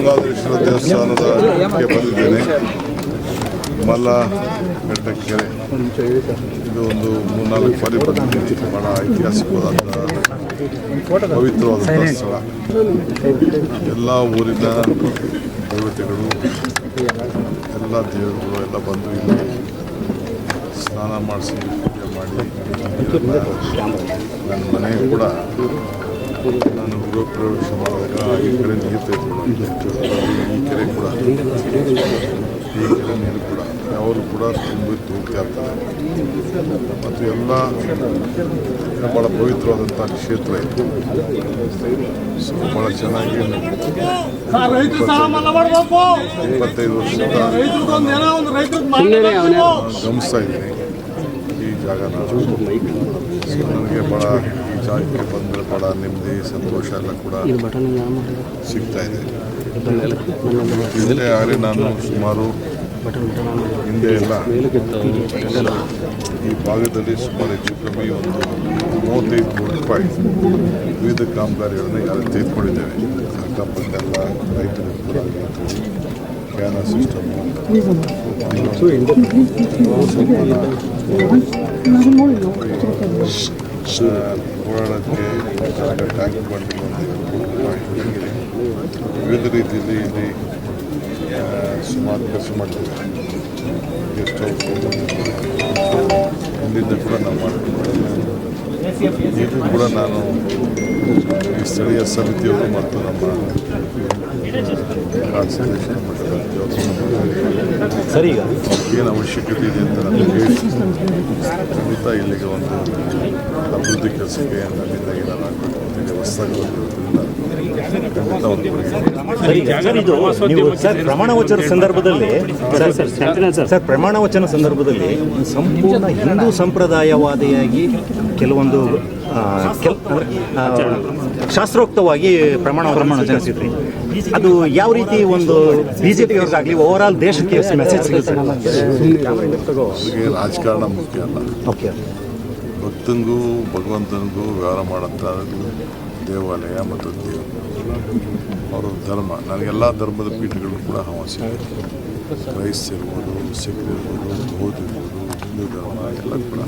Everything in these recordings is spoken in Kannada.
ಗಂಗಾಧರೇಶ್ವರ ದೇವಸ್ಥಾನಕ್ಕೆ ಬಂದಿದ್ದೇನೆ. ಮಲ್ಲ ಬೆಟ್ಟ ಕೆರೆ ಇದು ಒಂದು 3-4 ಬಾರಿ ಬಂದಿದ್ದೀನಿ. ಬಹಳ ಐತಿಹಾಸಿಕವಾದಂಥ ಪವಿತ್ರವಾದಂಥ ಸ್ಥಳ. ಎಲ್ಲ ಊರಿನ ದೇವತೆಗಳು, ಎಲ್ಲ ದೇವರುಗಳು ಎಲ್ಲ ಬಂದು ಇಲ್ಲಿ ಸ್ನಾನ ಮಾಡಿಸಿ ಪೂಜೆ ಮಾಡಿ, ನನ್ನ ಮನೆಯೂ ಕೂಡ ನಾನು ಗೃಹ ಪ್ರವೇಶ ಮಾಡಿದಾಗ ಈ ಕಡೆ ನೀರು ತೆಗೆದುಕೊಂಡು ಈ ಕೆರೆ ಕೂಡ ಈ ಕೆರೆ ನೀರು ಕೂಡ ಅವರು ಕೂಡ ತುಂಬಿ ಹೋಗ್ತಾ ಇರ್ತಾರೆ. ಮತ್ತು ಎಲ್ಲ ಭಾಳ ಪವಿತ್ರವಾದಂಥ ಕ್ಷೇತ್ರ ಇದು. ಸೊ ಭಾಳ ಚೆನ್ನಾಗಿ 25 ವರ್ಷದ ಗಮನಿಸ್ತಾ ಇದ್ದೀನಿ ಈ ಜಾಗನ. ಸೊ ನನಗೆ ಭಾಳ ಈ ಜಾಗಕ್ಕೆ ಬಂದರೆ ಭಾಳ ನೆಮ್ಮದಿ, ಸಂತೋಷ ಎಲ್ಲ ಕೂಡ ಸಿಗ್ತಾ ಇದೆ. ಹಿಂದೆ ಆಗಲಿ ನಾನು ಸುಮಾರು ಹಿಂದೆ ಎಲ್ಲ ಈ ಭಾಗದಲ್ಲಿ ಸುಮಾರು ಹೆಚ್ಚು ಕಮ್ಮಿ ಒಂದು 35 ಕೋಟಿ ರೂಪಾಯಿ ವಿವಿಧ ಕಾಮಗಾರಿಗಳನ್ನು ಯಾರು ತೆಗೆದುಕೊಂಡಿದ್ದೇವೆ. ಅಕ್ಕಪಕ್ಕೆಲ್ಲ ರೈತರ ಕ್ಯಾನ ಸಿಸ್ಟಮು, ಓಡಾಡೋಕ್ಕೆ ಟ್ಯಾಂಕ್ ಬಂಡಿ ಹೀಗೆ ವಿವಿಧ ರೀತಿಯಲ್ಲಿ ಇಲ್ಲಿ ಸುಮಾರು ಕೆಲಸ ಮಾಡ್ತೀವಿ. ಗೆಸ್ಟ್ ಹೌಸ್ ಇಲ್ಲಿಂದ ಕೂಡ ನಾವು ಮಾಡ್ತೀವಿ. ಇದು ಕೂಡ ನಾನು ಈ ಸ್ಥಳೀಯ ಸಮಿತಿಯವರು ಮತ್ತು ನಮ್ಮ ಕಾನ್ಸಂಟ್ರೇಷನ್ ಮಟ್ಟದ ಸರಿ ಏನು ಅವಶ್ಯಕತೆ ಇದೆ ಅಂತ ನನಗೆ ಹೇಳಿ ಖಂಡಿತ ಇಲ್ಲಿಗೆ ಒಂದು ಅಭಿವೃದ್ಧಿ ಕೆಲಸಕ್ಕೆ ನನ್ನಿಂದ ಏನಾಗಬೇಕು ಅಂತೇಳಿ ಹೊಸದಾಗಿ ಬಂದಿರೋದ್ರಿಂದ ಖಂಡಿತ ಒಂದು ಸರ್ ಪ್ರಮಾಣ ವಚನ ಸಂದರ್ಭದಲ್ಲಿ ಪ್ರಮಾಣ ವಚನ ಸಂದರ್ಭದಲ್ಲಿ ಸಂಪೂರ್ಣ ಹಿಂದೂ ಸಂಪ್ರದಾಯವಾದಿಯಾಗಿ ಕೆಲವೊಂದು ಶಾಸ್ತ್ರೋಕ್ತವಾಗಿ ಪ್ರಮಾಣ ವಚನಿಸಿದ್ರಿ. ಅದು ಯಾವ ರೀತಿ ಒಂದು ಬಿಜೆಪಿಯವ್ರಿಗಾಗಲಿ ಓವರ್ ಆಲ್ ದೇಶಕ್ಕೆ ಮೆಸೇಜ್ ಸಿಗುತ್ತೆ? ರಾಜಕಾರಣ ಮುಖ್ಯ ಅಲ್ಲ. ಓಕೆ, ಭಕ್ತನಿಗೂ ಭಗವಂತನಿಗೂ ವ್ಯವಹಾರ ಮಾಡೋಂಥದ್ದು ದೇವಾಲಯ ಮತ್ತು ದೇವರು, ಅವರ ಧರ್ಮ. ನನಗೆಲ್ಲ ಧರ್ಮದ ಪೀಠಗಳು ಕೂಡ ಹವಾಸಿ, ಕ್ರೈಸ್ತ ಇರ್ಬೋದು, ಸಿಖ್ ಇರ್ಬೋದು, ಬೌದ್ಧ ಇರ್ಬೋದು, ಹಿಂದೂ ಧರ್ಮ ಎಲ್ಲ ಕೂಡ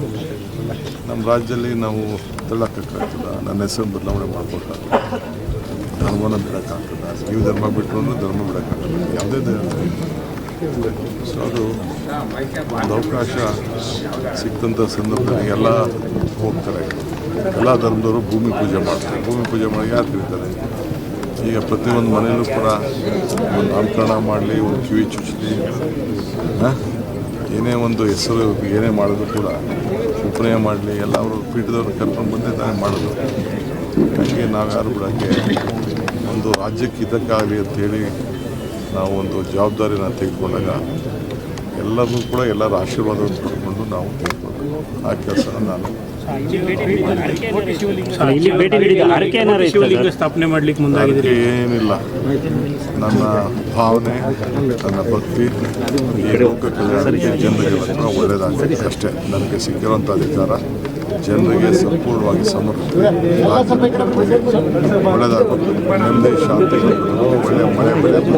ನಮ್ಮ ರಾಜ್ಯದಲ್ಲಿ ನಾವು ತಳ್ಳಕ್ಕಾಗ್ತದ. ನನ್ನ ಹೆಸರು ಬದಲಾವಣೆ ಮಾಡ್ಬೇಕಾಗ್ತದೆ, ಧರ್ಮನ ಬಿಡೋಕ್ಕಾಗ್ತದೆ. ನೀವು ಧರ್ಮ ಬಿಟ್ಟರು ಧರ್ಮ ಬಿಡೋಕ್ಕಾಗಲ್ಲ, ಯಾವುದೇ ಧರ್ಮ. ಸೊ ಅದು ಒಂದು ಅವಕಾಶ ಸಿಕ್ತಂಥ ಸಂದರ್ಭದಲ್ಲಿ ಎಲ್ಲ ಹೋಗ್ತಾರೆ. ಎಲ್ಲ ಧರ್ಮದವರು ಭೂಮಿ ಪೂಜೆ ಮಾಡ್ತಾರೆ. ಭೂಮಿ ಪೂಜೆ ಮಾಡಿ ಯಾರು ಕರೀತಾರೆ? ಈಗ ಪ್ರತಿಯೊಂದು ಮನೆಯಲ್ಲೂ ಕೂಡ ಒಂದು ನಾಮಕರಣ ಮಾಡಲಿ, ಒಂದು ಕಿವಿ ಚುಚ್ಚಲಿ, ಏನೇ ಒಂದು ಹೆಸರು ಏನೇ ಮಾಡೋದು ಕೂಡ ಉಪನಯ ಮಾಡಲಿ, ಎಲ್ಲ ಅವರು ಪೀಠದವ್ರು ಕರ್ಕೊಂಡು ಬಂದೇ ತಾನೇ ಮಾಡೋದು. ಹಾಗೆ ನಾವು ಯಾರು ಬಿಡೋಕ್ಕೆ ಒಂದು ರಾಜ್ಯಕ್ಕೆ ಇದಕ್ಕಾಗಲಿ ಅಂಥೇಳಿ ನಾವು ಒಂದು ಜವಾಬ್ದಾರಿನ ತೆಗೆದುಕೊಂಡಾಗ ಎಲ್ಲರೂ ಕೂಡ ಎಲ್ಲರ ಆಶೀರ್ವಾದವನ್ನು ಪಡ್ಕೊಂಡು ನಾವು ತೆಗೆದುಕೊಂಡು ಆ ಕೆಲಸನ ನಾನು ಸ್ಥಾಪನೆ ಮಾಡಲಿಕ್ಕೆ ಮುಂದಾಗಿದೆ. ಏನಿಲ್ಲ, ನನ್ನ ಭಾವನೆ, ನನ್ನ ಭಕ್ತಿ ಈ ಲೋಕ ಕಲ್ಯಾಣಕ್ಕೆ ಜನರಿಗೆ ಒಳ್ಳೆಯದಾಗಲಿ ಅಷ್ಟೇ. ನನಗೆ ಸಿಕ್ಕಿರುವಂಥ ಅಧಿಕಾರ ಜನರಿಗೆ ಸಂಪೂರ್ಣವಾಗಿ ಸಮರ್ಪಿತ, ಒಳ್ಳೆಯದಾಗಬೇಕು, ನೆಮ್ಮದಿ ಶಾಂತಿ, ಒಳ್ಳೆಯ ಮಳೆ ಬೆಳೆ ಕೂಡ